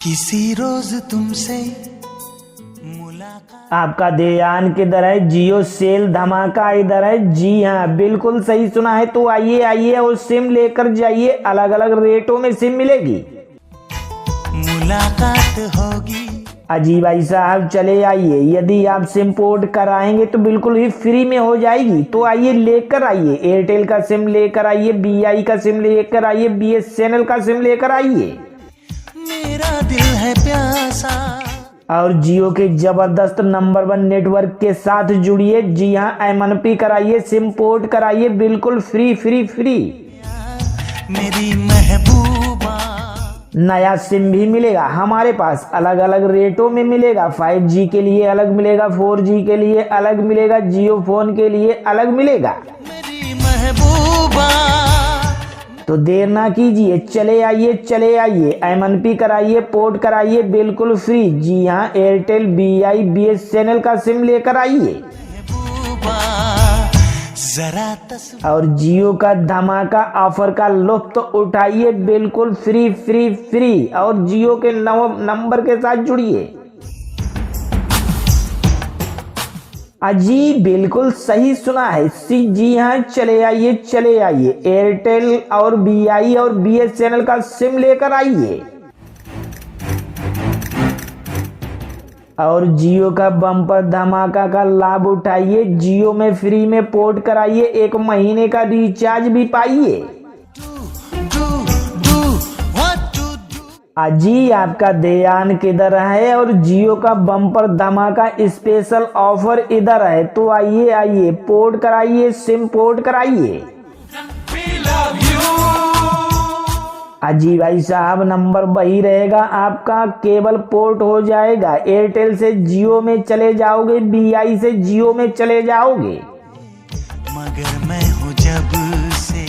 किसी रोज तुमसे मुलाकात। आपका ध्यान किधर है? जियो सेल धमाका इधर है। जी हाँ, बिल्कुल सही सुना है। तो आइए आइए और सिम लेकर जाइए, अलग अलग रेटों में सिम मिलेगी। मुलाकात होगी। अजी भाई साहब चले आइए, यदि आप सिम पोर्ट कराएंगे तो बिल्कुल ही फ्री में हो जाएगी। तो आइए लेकर आइए, एयरटेल का सिम लेकर आइए, बीआई का सिम लेकर आइए, बीएसएनएल का सिम लेकर आइए। मेरा दिल है प्यासा। और जियो के जबरदस्त नंबर 1 नेटवर्क के साथ जुड़िए। जी हाँ, एमएनपी कराइए, सिम पोर्ट कराइए, बिल्कुल फ्री फ्री फ्री। मेरी महबूबा। नया सिम भी मिलेगा हमारे पास, अलग अलग रेटों में मिलेगा। 5G के लिए अलग मिलेगा, 4G के लिए अलग मिलेगा, जियो फोन के लिए अलग मिलेगा। मेरी महबूबा। तो देर ना कीजिए, चले आइए, एमएनपी कराइए, पोर्ट कराइए, बिल्कुल फ्री। जी हाँ, एयरटेल, बीआई, बीएसएनएल का सिम लेकर आइए। महबूबा जरा और जियो का धमाका ऑफर का लुत्फ उठाइए, बिल्कुल फ्री फ्री फ्री। और जियो के नंबर के साथ जुड़िए। अजी बिल्कुल सही सुना है। जी हाँ, चले आइए, एयरटेल और बीआई और बीएसएनएल का सिम लेकर आइए। और जियो का बम्पर धमाका का लाभ उठाइए। जियो में फ्री में पोर्ट कराइए, 1 महीने का रिचार्ज भी पाइए। अजी आपका ध्यान किधर है? और जियो का बम्पर धमाका स्पेशल ऑफर इधर है। तो आइए पोर्ट कराइए, सिम पोर्ट कराइए। अजी भाई साहब नंबर वही रहेगा आपका, केवल पोर्ट हो जाएगा। एयरटेल से जियो में चले जाओगे, बीआई से जियो में चले जाओगे। मगर मैं हूँ जब से।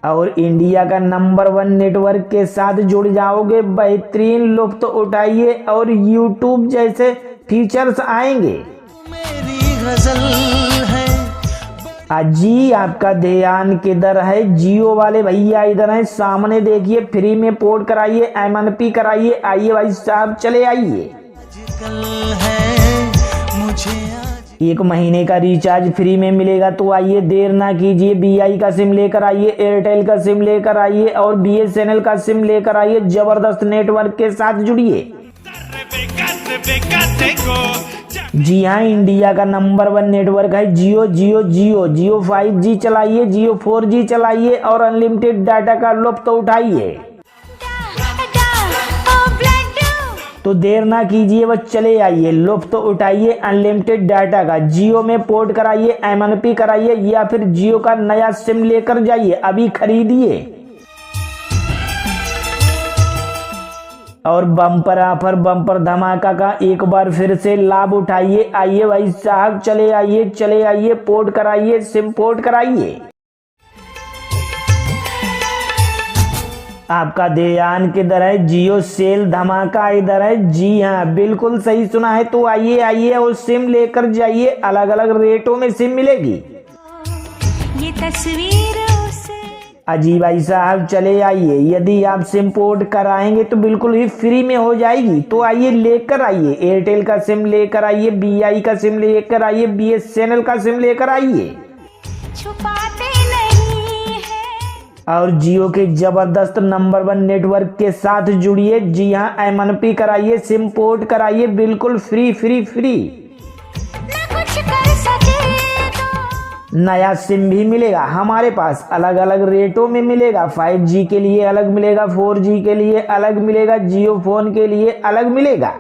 और इंडिया का नंबर 1 नेटवर्क के साथ जुड़ जाओगे। बेहतरीन लुत्फ उठाइए और यूट्यूब जैसे फीचर्स आएंगे। मेरी गजल है। अजी आपका ध्यान किधर है? जियो वाले भैया इधर हैं, सामने देखिए। फ्री में पोर्ट कराइए, एमएनपी कराइए। आइए भाई साहब चले आइए। आजकल है मुझे आज। 1 महीने का रिचार्ज फ्री में मिलेगा। तो आइए देर ना कीजिए, बीआई का सिम लेकर आइए, एयरटेल का सिम लेकर आइए और बीएसएनएल का सिम लेकर आइए। जबरदस्त नेटवर्क के साथ जुड़िए। जी हाँ, इंडिया का नंबर 1 नेटवर्क है जियो 5G चलाइए, जियो 4G चलाइए और अनलिमिटेड डाटा का लुत्फ उठाइए। तो देर ना कीजिए, बस चले आइए, लुत्फ उठाइए अनलिमिटेड डाटा का। जियो में पोर्ट कराइए, एमएनपी कराइए या फिर जियो का नया सिम लेकर जाइए, अभी खरीदिए। और बम्पर ऑफर, बम्पर धमाका का एक बार फिर से लाभ उठाइए। आइए भाई साहब चले आइए, पोर्ट कराइए, सिम पोर्ट कराइए। आपका ध्यान किधर है? जियो सेल धमाका इधर है। जी हाँ, बिल्कुल सही सुना है। तो आइए और सिम लेकर जाइए, अलग अलग रेटों में सिम मिलेगी। ये तस्वीरों से। अजी भाई साहब चले आइए, यदि आप सिम पोर्ट कराएंगे तो बिल्कुल ही फ्री में हो जाएगी। तो आइए लेकर आइए, एयरटेल का सिम लेकर आइए, बीआई का सिम लेकर आइए, बीएसएनएल का सिम लेकर आइए। छुपाते नहीं है। और जियो के जबरदस्त नंबर 1 नेटवर्क के साथ जुड़िए। जी हाँ, एमएनपी कराइए, सिम पोर्ट कराइए, बिल्कुल फ्री फ्री फ्री। ना कुछ कर सके तो। नया सिम भी मिलेगा हमारे पास, अलग अलग रेटों में मिलेगा। 5G के लिए अलग मिलेगा, 4G के लिए अलग मिलेगा, जियो फोन के लिए अलग मिलेगा।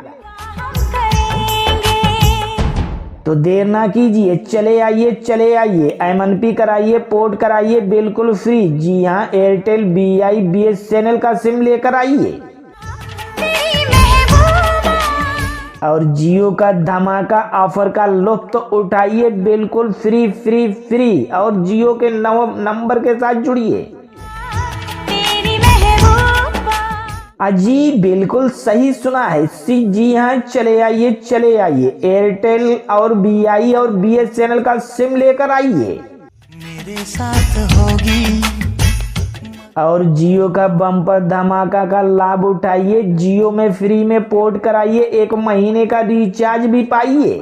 तो देर ना कीजिए, चले आइए, एमएनपी कराइए, पोर्ट कराइए, बिल्कुल फ्री। जी हाँ, एयरटेल, बीआई, बीएसएनएल का सिम लेकर आइए। और जियो का धमाका ऑफर का लुत्फ उठाइए, बिल्कुल फ्री फ्री फ्री। और जियो के नंबर के साथ जुड़िए। अजी बिल्कुल सही सुना है। जी हाँ, चले आइए, एयरटेल और बीआई और बीएसएनएल का सिम लेकर आइए। मेरे साथ होगी। और जियो का बम्पर धमाका का लाभ उठाइए। जियो में फ्री में पोर्ट कराइए, 1 महीने का रिचार्ज भी पाइए।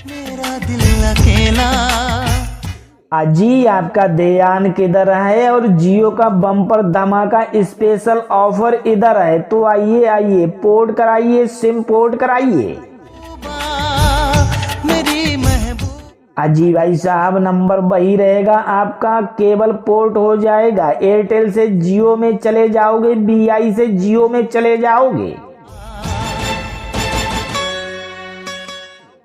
मेरा दिल अकेला जी आपका ध्यान किधर है और जियो का बम्पर धमाका स्पेशल ऑफर इधर है। तो आइए पोर्ट कराइए, सिम पोर्ट कराइए। मेरी महबूब जी भाई साहब, नंबर वही रहेगा आपका, केवल पोर्ट हो जाएगा। एयरटेल से जियो में चले जाओगे, बीआई से जियो में चले जाओगे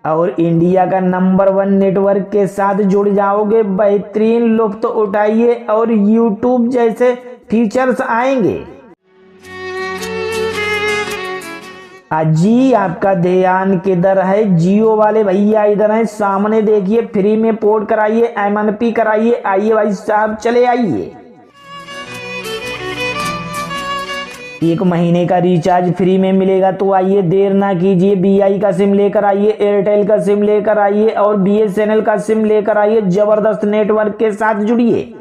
और इंडिया का नंबर 1 नेटवर्क के साथ जुड़ जाओगे। बेहतरीन लुत्फ उठाइए और यूट्यूब जैसे फीचर्स आएंगे। जी आपका ध्यान किधर है, जियो वाले भैया इधर हैं, सामने देखिए। फ्री में पोर्ट कराइए, MNP कराइए। आइए भाई साहब, चले आइए। 1 महीने का रिचार्ज फ्री में मिलेगा। तो आइए, देर ना कीजिए, बीआई का सिम लेकर आइए, एयरटेल का सिम लेकर आइए और BSNL का सिम लेकर आइए। जबरदस्त नेटवर्क के साथ जुड़िए।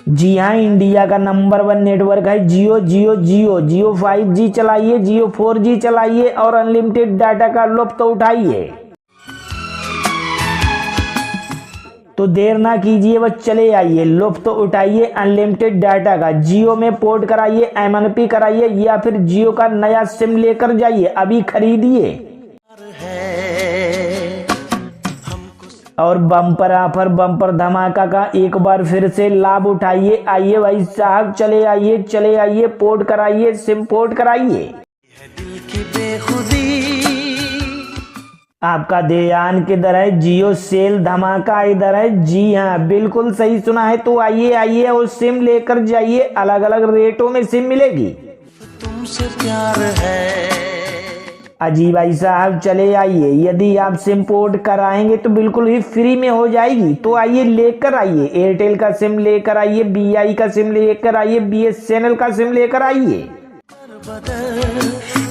जी हाँ, इंडिया का नंबर 1 नेटवर्क है जियो। जियो 5G चलाइए, जियो 4G चलाइए और अनलिमिटेड डाटा का लुत्फ उठाइए। तो देर ना कीजिए, बस चले आइए, लुत्फ उठाइए अनलिमिटेड डाटा का। जियो में पोर्ट कराइए, MNP कराइए या फिर जियो का नया सिम लेकर जाइए, अभी खरीदिए। और बम्पर ऑफर, बम्पर धमाका का एक बार फिर से लाभ उठाइए। आइए भाई साहब, चले आइए, पोर्ट कराइए, सिम पोर्ट कराइए। दिल की बेखुदी आपका ध्यान किधर है, जियो सेल धमाका इधर है। जी हाँ, बिल्कुल सही सुना है। तो आइए और सिम लेकर जाइए, अलग अलग रेटों में सिम मिलेगी। तुमसे प्यार है जी भाई साहब, चले आइए। यदि आप सिम पोर्ट कराएंगे तो बिल्कुल ही फ्री में हो जाएगी। तो आइए, लेकर आइए, एयरटेल का सिम लेकर आइए, बीआई का सिम लेकर आइए, BSNL का सिम लेकर आइए बदल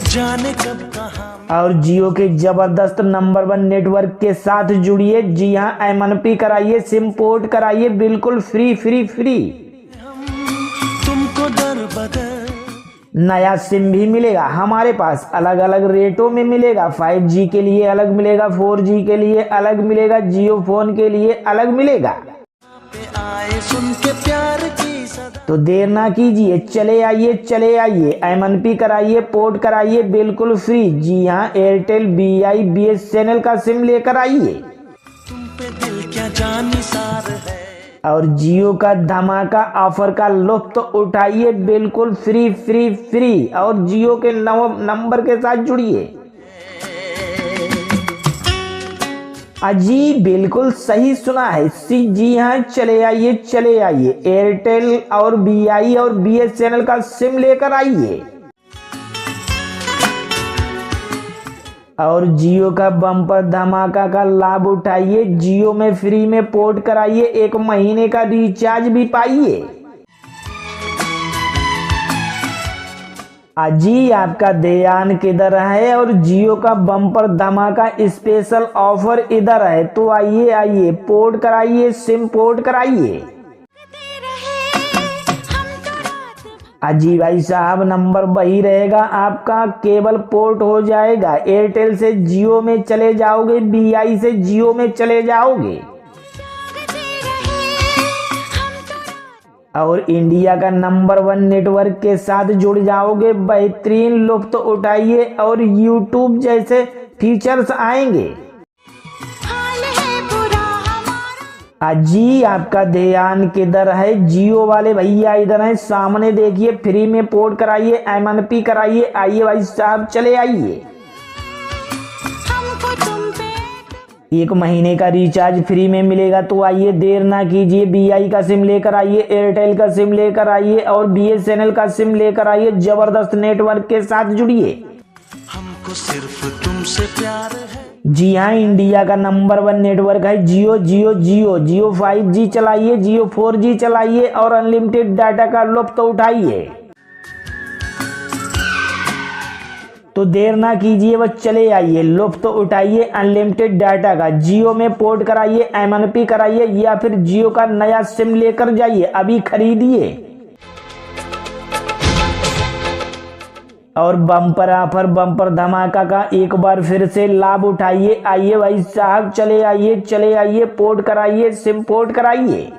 जाने कब कहाँ और जियो के जबरदस्त नंबर 1 नेटवर्क के साथ जुड़िए। जी हाँ, MNP कराइए, सिम पोर्ट कराइए, बिल्कुल फ्री। तुमको दर बदल नया सिम भी मिलेगा हमारे पास, अलग अलग रेटों में मिलेगा। 5G के लिए अलग मिलेगा, 4G के लिए अलग मिलेगा, जियो फोन के लिए अलग मिलेगा। पे आए सुन के प्यार की सदा तो देर ना कीजिए, चले आइए, MNP कराइए, पोर्ट कराइए, बिल्कुल फ्री। जी हाँ, एयरटेल, BI, BSNL का सिम लेकर आइए तुम पे दिल क्या जानी सार है और जियो का धमाका ऑफर का लुत्फ उठाइए, बिल्कुल फ्री और जियो के नंबर के साथ जुड़िए। जी बिल्कुल सही सुना है। जी हाँ, चले आइए, एयरटेल और BI और BSNL का सिम लेकर आइए और जियो का बम्पर धमाका का लाभ उठाइए। जियो में फ्री में पोर्ट कराइए, 1 महीने का रिचार्ज भी पाइए। जी आपका ध्यान किधर है और जियो का बम्पर धमाका स्पेशल ऑफर इधर है। तो आइए, पोर्ट कराइए, सिम पोर्ट कराइए। जी भाई साहब, नंबर वही रहेगा आपका, केवल पोर्ट हो जाएगा। एयरटेल से जियो में चले जाओगे, बीआई से जियो में चले जाओगे और इंडिया का नंबर 1 नेटवर्क के साथ जुड़ जाओगे। बेहतरीन लुत्फ उठाइए और यूट्यूब जैसे फीचर्स आएंगे। जी आपका ध्यान किधर है, जियो वाले भैया इधर हैं, सामने देखिए। फ्री में पोर्ट कराइए, MNP कराइए। आइए भाई साहब, चले आइए। 1 महीने का रिचार्ज फ्री में मिलेगा। तो आइए, देर ना कीजिए, BI का सिम लेकर आइए, एयरटेल का सिम लेकर आइए और BSNL का सिम लेकर आइए। जबरदस्त नेटवर्क के साथ जुड़िए। हमको सिर्फ तुमसे प्यार है जी हाँ, इंडिया का नंबर 1 नेटवर्क है जियो 5G चलाइए, जियो 4G चलाइए और अनलिमिटेड डाटा का लुत्फ उठाइए। तो देर ना कीजिए, बस चले आइए, लुफ्त तो उठाइए अनलिमिटेड डाटा का। जियो में पोर्ट कराइए, MNP कराइए या फिर जियो का नया सिम लेकर जाइए, अभी खरीदिए और बम्पर ऑफर बम्पर धमाका का एक बार फिर से लाभ उठाइए। आइए भाई साहब, चले आइए पोर्ट कराइए, सिम पोर्ट कराइए।